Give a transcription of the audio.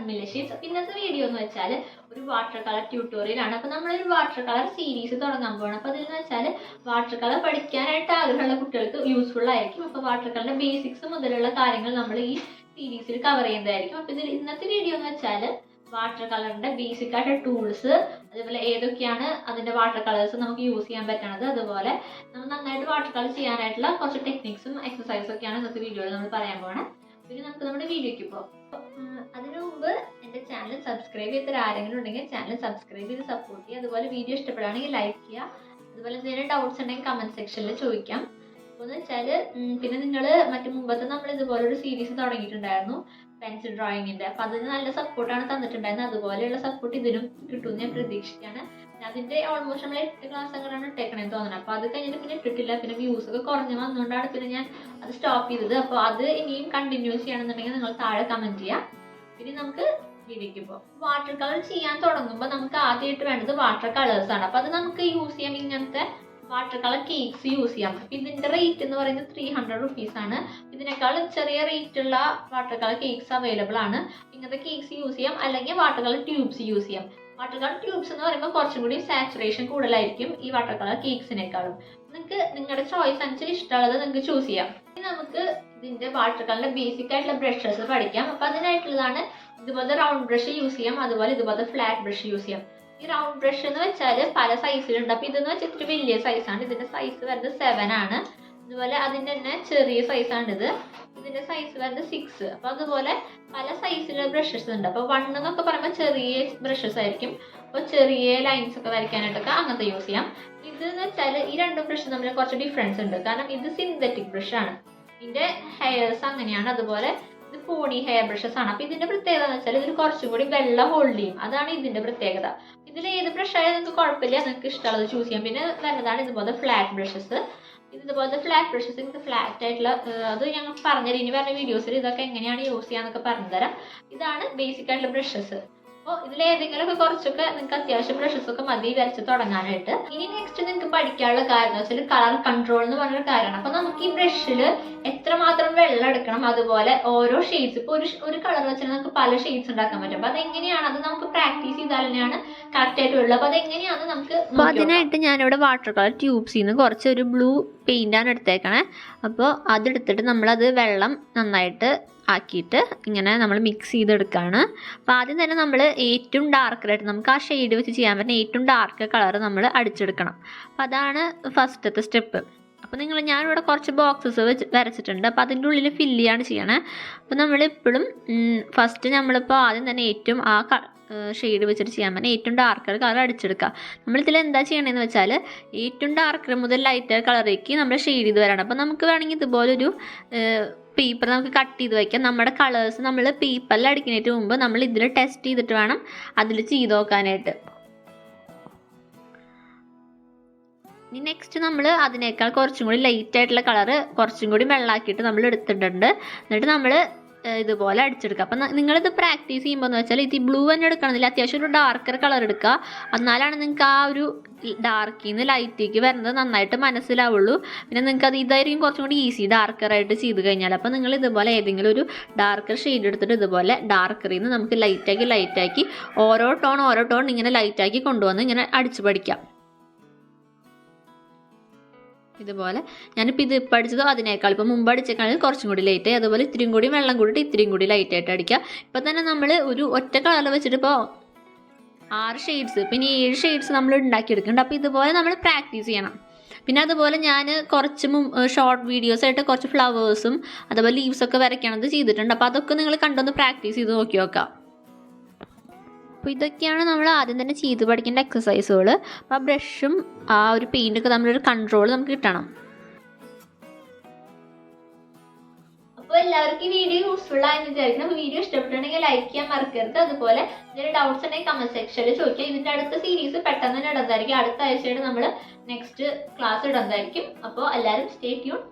million sheets. അപ്പോൾ ഇന്നത്തെ video എന്ന് വെച്ചാൽ ഒരു വാട്ടർ കളർ ട്യൂട്ടോറിയൽ ആണ്. അപ്പോൾ നമ്മളൊരു വാട്ടർ കളർ സീരീസ് തുടങ്ങാൻ പോകണം. അപ്പോൾ അതിലെന്ന് വെച്ചാൽ വാട്ടർ കളർ പഠിക്കാനായിട്ട് ആഗ്രഹമുള്ള കുട്ടികൾക്ക് യൂസ്ഫുൾ ആയിരിക്കും. അപ്പോൾ വാട്ടർ കളറിന്റെ ബേസിക്സ് മുതലുള്ള കാര്യങ്ങൾ നമ്മൾ ഈ സീരീസിൽ കവർ ചെയ്യുന്നതായിരിക്കും. അപ്പോൾ ഇതിൽ ഇന്നത്തെ വീഡിയോ എന്ന് വെച്ചാൽ വാട്ടർ കളറിന്റെ ബേസിക് ആയിട്ട് ടൂൾസ്, അതുപോലെ ഏതൊക്കെയാണ് അതിന്റെ വാട്ടർ കളേഴ്സ് നമുക്ക് യൂസ് ചെയ്യാൻ പറ്റണത്, അതുപോലെ നമ്മൾ നന്നായിട്ട് വാട്ടർ കളർ ചെയ്യാനായിട്ടുള്ള കുറച്ച് ടെക്നിക്സും എക്സസൈസും ഒക്കെയാണ് ഇന്നത്തെ വീഡിയോയിൽ നമ്മൾ പറയാൻ പോകണം. പിന്നെ നമുക്ക് നമ്മുടെ വീഡിയോയ്ക്ക് പോകാം. അതിനു മുമ്പ് എൻ്റെ ചാനൽ സബ്സ്ക്രൈബ് ചെയ്തിട്ട് ആരെങ്കിലും ഉണ്ടെങ്കിൽ ചാനൽ സബ്സ്ക്രൈബ് ചെയ്ത് സപ്പോർട്ട് ചെയ്യുക. അതുപോലെ വീഡിയോ ഇഷ്ടപ്പെടുകയാണെങ്കിൽ ലൈക്ക് ചെയ്യുക. അതുപോലെ എന്തെങ്കിലും ഡൗട്ട്സ് ഉണ്ടെങ്കിൽ കമന്റ് സെക്ഷനിൽ ചോദിക്കാം. അപ്പോൾ എന്ന് വെച്ചാൽ പിന്നെ നിങ്ങൾ മുമ്പത്തെ നമ്മൾ ഇതുപോലൊരു സീരീസ് തുടങ്ങിയിട്ടുണ്ടായിരുന്നു പെൻസിൽ ഡ്രോയിങ്ങിന്റെ. അപ്പൊ അതിന് നല്ല സപ്പോർട്ടാണ് തന്നിട്ടുണ്ടായിരുന്നത്. അതുപോലെയുള്ള സപ്പോർട്ട് ഇതിനും കിട്ടുമെന്ന് ഞാൻ പ്രതീക്ഷിക്കുകയാണ്. അതിന്റെ ഓൾമോസ്റ്റ് നമ്മൾ 8 ക്ലാസ് അങ്ങനെയാണ് ഇട്ടേക്കണേന്ന് തോന്നുന്നത്. അപ്പൊ അത് കഴിഞ്ഞിട്ട് പിന്നെ ഇട്ടിട്ടില്ല. പിന്നെ വ്യൂസ് ഒക്കെ കുറഞ്ഞു വന്നുകൊണ്ടാണ് പിന്നെ ഞാൻ അത് സ്റ്റോപ്പ് ചെയ്തത്. അപ്പോൾ അത് ഇനിയും കണ്ടിന്യൂ ചെയ്യണമെന്നുണ്ടെങ്കിൽ നിങ്ങൾ താഴെ കമന്റ് ചെയ്യാം. പിന്നെ നമുക്ക് വീഡിയോയ്ക്ക് പോകാം. വാട്ടർ കളർ ചെയ്യാൻ തുടങ്ങുമ്പോൾ നമുക്ക് ആദ്യമായിട്ട് വേണ്ടത് വാട്ടർ കളേഴ്സ് ആണ്. അപ്പൊ അത് നമുക്ക് യൂസ് ചെയ്യാം. ഇങ്ങനത്തെ വാട്ടർ കളർ കേക്ക്സ് യൂസ് ചെയ്യാം. ഇതിന്റെ റേറ്റ് എന്ന് പറയുന്നത് 300 റുപ്പീസ് ആണ്. ഇതിനേക്കാൾ ചെറിയ റേറ്റ് ഉള്ള വാട്ടർ കളർ കേക്ക്സ് അവൈലബിൾ ആണ്. ഇങ്ങനത്തെ കേക്ക്സ് യൂസ് ചെയ്യാം, അല്ലെങ്കിൽ വാട്ടർ കളർ ട്യൂബ്സ് യൂസ് ചെയ്യാം. വാട്ടർ കളർ ട്യൂബ്സ് എന്ന് പറയുമ്പോൾ കുറച്ചും കൂടി സാച്ചുറേഷൻ കൂടുതലായിരിക്കും ഈ വാട്ടർ കളർ കേക്ക്സിനേക്കാളും. നിങ്ങൾക്ക് നിങ്ങളുടെ ചോയ്സ് അനുസരിച്ച് ഇഷ്ടമുള്ളത് നിങ്ങൾക്ക് ചൂസ് ചെയ്യാം. ഇനി നമുക്ക് ഇതിന്റെ വാട്ടർ കളറിന്റെ ബേസിക് ആയിട്ടുള്ള ബ്രഷസ് പഠിക്കാം. അപ്പൊ അതിനായിട്ടുള്ളതാണ് ഇതുപോലത്തെ റൗണ്ട് ബ്രഷ് യൂസ് ചെയ്യാം, അതുപോലെ ഇതുപോലത്തെ ഫ്ലാറ്റ് ബ്രഷ് യൂസ് ചെയ്യാം. ഈ റൗണ്ട് ബ്രഷ് എന്ന് വെച്ചാൽ പല സൈസിലുണ്ട്. അപ്പൊ ഇതെന്ന് വെച്ചാൽ ഇത്തിരി വലിയ സൈസാണ്. ഇതിന്റെ സൈസ് വരുന്നത് 7 ആണ്. അതുപോലെ അതിന്റെ തന്നെ ചെറിയ സൈസാണ് ഇത്. ഇതിന്റെ സൈസ് വരുന്നത് 6. അപ്പൊ അതുപോലെ പല സൈസിലുള്ള ബ്രഷസ് ഉണ്ട്. അപ്പൊ 1 എന്നൊക്കെ പറയുമ്പോൾ ചെറിയ ബ്രഷസ് ആയിരിക്കും. അപ്പൊ ചെറിയ ലൈൻസ് ഒക്കെ വരയ്ക്കാനായിട്ടൊക്കെ അങ്ങനത്തെ യൂസ് ചെയ്യാം. ഇതെന്ന് വെച്ചാൽ ഈ 2 ബ്രഷ് തമ്മിൽ കുറച്ച് ഡിഫറൻസ് ഉണ്ട്. കാരണം ഇത് സിന്തറ്റിക് ബ്രഷ് ആണ്. ഇതിന്റെ ഹെയർസ് അങ്ങനെയാണ്. അതുപോലെ ഇത് പോണി ഹെയർ ബ്രഷസ് ആണ്. അപ്പൊ ഇതിന്റെ പ്രത്യേകത എന്ന് വെച്ചാൽ ഇതിൽ കുറച്ചും കൂടി വെള്ളം ഹോൾഡ് ചെയ്യും. അതാണ് ഇതിന്റെ പ്രത്യേകത. ഇതിൽ ഏത് ബ്രഷ് ആയാലും നിങ്ങൾക്ക് കുഴപ്പമില്ല, നിങ്ങൾക്ക് ഇഷ്ടമുള്ളത് ചൂസ് ചെയ്യാം. പിന്നെ വരുന്നതാണ് ഇതുപോലെ ഫ്ലാറ്റ് ബ്രഷസ്. ഇതുപോലത്തെ ഫ്ലാറ്റ് ബ്രഷസ് നിങ്ങൾക്ക് ഫ്ലാറ്റ് ആയിട്ടുള്ള അത് ഞങ്ങൾ പറഞ്ഞുതരാം. ഇനി പറഞ്ഞ വീഡിയോസിൽ ഇതൊക്കെ എങ്ങനെയാണ് യൂസ് ചെയ്യാന്നൊക്കെ പറഞ്ഞുതരാം. ഇതാണ് ബേസിക് ആയിട്ടുള്ള ബ്രഷസ്. അപ്പോൾ ഇതിലേതെങ്കിലും ഒക്കെ കുറച്ചൊക്കെ നിങ്ങൾക്ക് അത്യാവശ്യം ബ്രഷസ് ഒക്കെ മതി വരച്ച് തുടങ്ങാനായിട്ട്. ഇനി നെക്സ്റ്റ് നിങ്ങൾക്ക് പഠിക്കാനുള്ള കാര്യം എന്ന് വെച്ചാൽ കളർ കൺട്രോൾ എന്ന് പറഞ്ഞൊരു കാര്യമാണ്. അപ്പൊ നമുക്ക് ഈ ബ്രഷിൽ എത്രമാത്രം വെള്ളം എടുക്കണം, അതുപോലെ ഓരോ ഷെയ്ഡ്സ്, ഇപ്പൊ ഒരു കളർ വെച്ചാൽ നമുക്ക് പല ഷെയ്ഡ്സ് ഉണ്ടാക്കാൻ പറ്റും. അപ്പൊ അതെങ്ങനെയാണ്, അത് നമുക്ക് പ്രാക്ടീസ് ചെയ്താൽ തന്നെയാണ് കറക്റ്റ് ആയിട്ട് ഉള്ളത്. അപ്പൊ അതെങ്ങനെയാണ് നമുക്ക്. അപ്പോൾ അതിനായിട്ട് ഞാനിവിടെ വാട്ടർ കളർ ട്യൂബ്സിൽ നിന്ന് കുറച്ച് ഒരു ബ്ലൂ പെയിന്റാണ് എടുത്തേക്കണേ. അപ്പോൾ അതെടുത്തിട്ട് നമ്മളത് വെള്ളം നന്നായിട്ട് ആക്കിയിട്ട് ഇങ്ങനെ നമ്മൾ മിക്സ് ചെയ്തെടുക്കുകയാണ്. അപ്പോൾ ആദ്യം തന്നെ നമ്മൾ ഏറ്റവും ഡാർക്കറായിട്ട് നമുക്ക് ആ ഷെയ്ഡ് വെച്ച് ചെയ്യാൻ പറ്റുന്ന ഏറ്റവും ഡാർക്ക് കളർ നമ്മൾ അടിച്ചെടുക്കണം. അപ്പോൾ അതാണ് ഫസ്റ്റത്തെ സ്റ്റെപ്പ്. അപ്പോൾ ഞാനിവിടെ കുറച്ച് ബോക്സസ് വരച്ചിട്ടുണ്ട്. അപ്പോൾ അതിൻ്റെ ഉള്ളിൽ ഫില്ല് ചെയ്യാണ് ചെയ്യണേ. അപ്പോൾ നമ്മളിപ്പോഴും ഫസ്റ്റ് നമ്മളിപ്പോൾ ആദ്യം തന്നെ ഏറ്റവും ആ ഷെയ്ഡ് വെച്ചിട്ട് ചെയ്യാൻ പറ്റുന്ന ഏറ്റവും ഡാർക്കർ കളർ അടിച്ചെടുക്കുക. നമ്മളിതിൽ എന്താ ചെയ്യണമെന്ന് വെച്ചാൽ ഏറ്റവും ഡാർക്കർ മുതൽ ലൈറ്റർ കളറേക്ക് നമ്മൾ ഷെയ്ഡ് ചെയ്ത് വരണം. അപ്പോൾ നമുക്ക് വേണമെങ്കിൽ ഇതുപോലൊരു പേപ്പർ നമുക്ക് കട്ട് ചെയ്ത് വയ്ക്കാം. നമ്മുടെ കളേഴ്സ് നമ്മൾ പേപ്പറിൽ അടിക്കുന്നതിന് മുമ്പ് നമ്മൾ ഇതിൽ ടെസ്റ്റ് ചെയ്തിട്ട് വേണം അതിൽ ചെയ്ത് നോക്കാനായിട്ട്. ഇനി നെക്സ്റ്റ് നമ്മൾ അതിനേക്കാൾ കുറച്ചും കൂടി ലൈറ്റ് ആയിട്ടുള്ള കളറ് കുറച്ചും കൂടി വെള്ളമാക്കിയിട്ട് നമ്മൾ എടുത്തിട്ടുണ്ട്. എന്നിട്ട് നമ്മൾ ഇതുപോലെ അടിച്ചെടുക്കുക. അപ്പം നിങ്ങളിത് പ്രാക്ടീസ് ചെയ്യുമ്പോൾ എന്ന് വെച്ചാൽ ഇത് ബ്ലൂ തന്നെ എടുക്കണമെന്നില്ല, അത്യാവശ്യം ഒരു ഡാർക്കർ കളർ എടുക്കുക. എന്നാലാണ് നിങ്ങൾക്ക് ആ ഒരു ഡാർക്കിൽ നിന്ന് ലൈറ്റിലേക്ക് വരുന്നത് നന്നായിട്ട് മനസ്സിലാവുള്ളൂ. പിന്നെ നിങ്ങൾക്ക് അത് ഇതായിരിക്കും കുറച്ചും കൂടി ഈസി ഡാർക്കറായിട്ട് ചെയ്ത് കഴിഞ്ഞാൽ. അപ്പം നിങ്ങൾ ഇതുപോലെ ഏതെങ്കിലും ഒരു ഡാർക്കർ ഷെയ്ഡ് എടുത്തിട്ട് ഇതുപോലെ ഡാർക്കറിൽ നിന്ന് നമുക്ക് ലൈറ്റാക്കി ഓരോ ടോൺ ഇങ്ങനെ ലൈറ്റാക്കി കൊണ്ടുവന്ന് ഇങ്ങനെ അടിച്ചു പഠിക്കാം. ഇതുപോലെ ഞാനിപ്പോൾ ഇപ്പം അടിച്ചത് അതിനേക്കാൾ ഇപ്പോൾ മുമ്പ് അടിച്ചേക്കാണെങ്കിൽ കുറച്ചും കൂടി ലൈറ്റായി. അതുപോലെ ഇത്തിരിയും കൂടി വെള്ളം കൂടിയിട്ട് ഇത്തിരിയും കൂടി ലൈറ്റായിട്ട് അടിക്കുക. ഇപ്പം തന്നെ നമ്മൾ ഒരു ഒറ്റ കളർ വെച്ചിട്ട് ഇപ്പോൾ 6 ഷെയ്ഡ്സ്, പിന്നെ 7 ഷെയ്ഡ്സ് നമ്മൾ ഉണ്ടാക്കിയെടുക്കുന്നുണ്ട്. അപ്പോൾ ഇതുപോലെ നമ്മൾ പ്രാക്ടീസ് ചെയ്യണം. പിന്നെ അതുപോലെ ഞാൻ കുറച്ച് ഷോർട്ട് വീഡിയോസായിട്ട് കുറച്ച് ഫ്ലവേഴ്സും അതുപോലെ ലീവ്സൊക്കെ വരയ്ക്കണത് ചെയ്തിട്ടുണ്ട്. അപ്പോൾ അതൊക്കെ നിങ്ങൾ കണ്ടൊന്ന് പ്രാക്ടീസ് ചെയ്ത് നോക്കി നോക്കാം. അപ്പോൾ ഇതൊക്കെയാണ് നമ്മൾ ആദ്യം തന്നെ ചെയ്ത് പഠിക്കേണ്ട എക്സസൈസുകൾ. അപ്പോൾ ആ ബ്രഷും ആ ഒരു പെയിൻ്റൊക്കെ നമ്മളൊരു കൺട്രോൾ നമുക്ക് കിട്ടണം. അപ്പോൾ എല്ലാവർക്കും ഈ വീഡിയോ യൂസ്ഫുൾ ആയെന്ന് വിചാരിക്കണം. അപ്പോൾ വീഡിയോ ഇഷ്ടപ്പെട്ടുണ്ടെങ്കിൽ ലൈക്ക് ചെയ്യാൻ മറക്കരുത്. അതുപോലെ എന്തെങ്കിലും ഡൗട്ട്സ് ഉണ്ടെങ്കിൽ കമന്റ് സെക്ഷനിൽ ചോദിക്കുക. ഇതിൻ്റെ അടുത്ത സീരീസ് പെട്ടെന്ന് തന്നെ ഇടുന്നതായിരിക്കും. അടുത്ത ആഴ്ചയായിട്ട് നമ്മൾ നെക്സ്റ്റ് ക്ലാസ് ഇടുന്നതായിരിക്കും. അപ്പോൾ എല്ലാവരും സ്റ്റേ ട്യൂൺ.